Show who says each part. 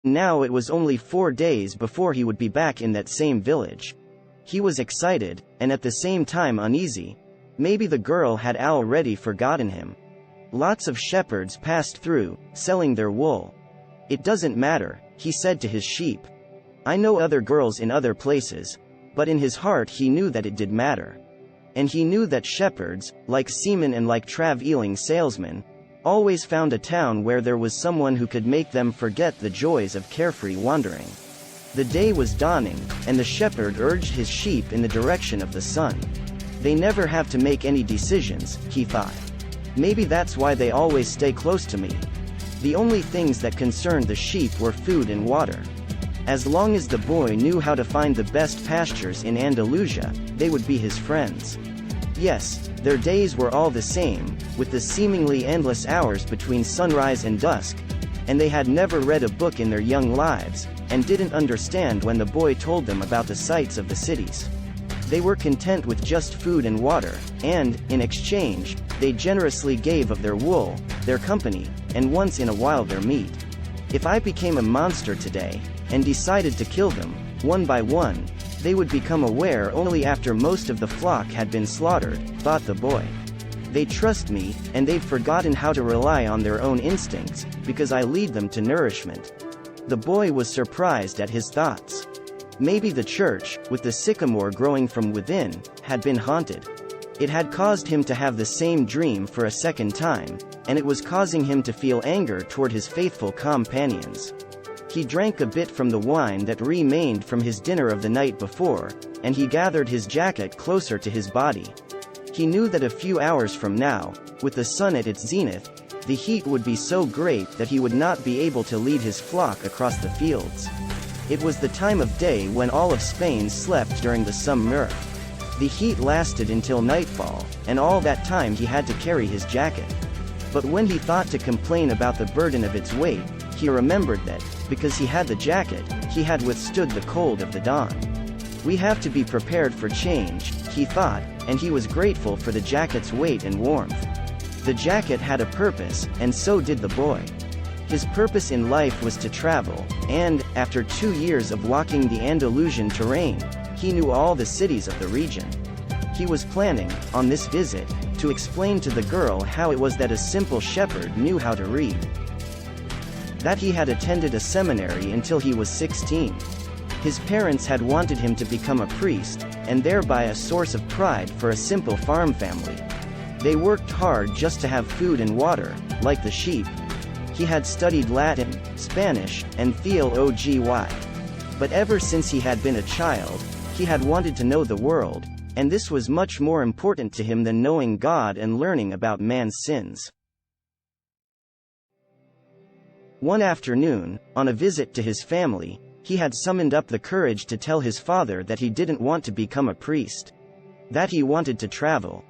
Speaker 1: Now it was only 4 days before he would be back in that same village. He was excited, and at the same time uneasy. Maybe the girl had already forgotten him. Lots of shepherds passed through, selling their wool. "It doesn't matter," he said to his sheep. "I know other girls in other places." But in his heart he knew that it did matter. And he knew that shepherds, like seamen and like traveling salesmen, always found a town where there was someone who could make them forget the joys of carefree wandering. The day was dawning, and the shepherd urged his sheep in the direction of the sun. They never have to make any decisions, he thought. Maybe that's why they always stay close to me. The only things that concerned the sheep were food and water. As long as the boy knew how to find the best pastures in Andalusia, they would be his friends. Yes, their days were all the same, with the seemingly endless hours between sunrise and dusk, and they had never read a book in their young lives, and didn't understand when the boy told them about the sights of the cities. They were content with just food and water, and, in exchange, they generously gave of their wool, their company, and once in a while their meat. If I became a monster today, and decided to kill them, one by one, they would become aware only after most of the flock had been slaughtered, thought the boy. They trust me, and they've forgotten how to rely on their own instincts, because I lead them to nourishment. The boy was surprised at his thoughts. Maybe the church, with the sycamore growing from within, had been haunted. It had caused him to have the same dream for a second time, and it was causing him to feel anger toward his faithful companions. He drank a bit from the wine that remained from his dinner of the night before, and he gathered his jacket closer to his body. He knew that a few hours from now, with the sun at its zenith, the heat would be so great that he would not be able to lead his flock across the fields. It was the time of day when all of Spain slept during the summer. The heat lasted until nightfall, and all that time he had to carry his jacket. But when he thought to complain about the burden of its weight, he remembered that, because he had the jacket, he had withstood the cold of the dawn. We have to be prepared for change, he thought, and he was grateful for the jacket's weight and warmth. The jacket had a purpose, and so did the boy. His purpose in life was to travel, and, after 2 years of walking the Andalusian terrain, he knew all the cities of the region. He was planning, on this visit, to explain to the girl how it was that a simple shepherd knew how to read. That he had attended a seminary until he was 16. His parents had wanted him to become a priest, and thereby a source of pride for a simple farm family. They worked hard just to have food and water, like the sheep. He had studied Latin, Spanish, and theology. But ever since he had been a child, he had wanted to know the world, and this was much more important to him than knowing God and learning about man's sins. One afternoon, on a visit to his family, he had summoned up the courage to tell his father that he didn't want to become a priest. That he wanted to travel,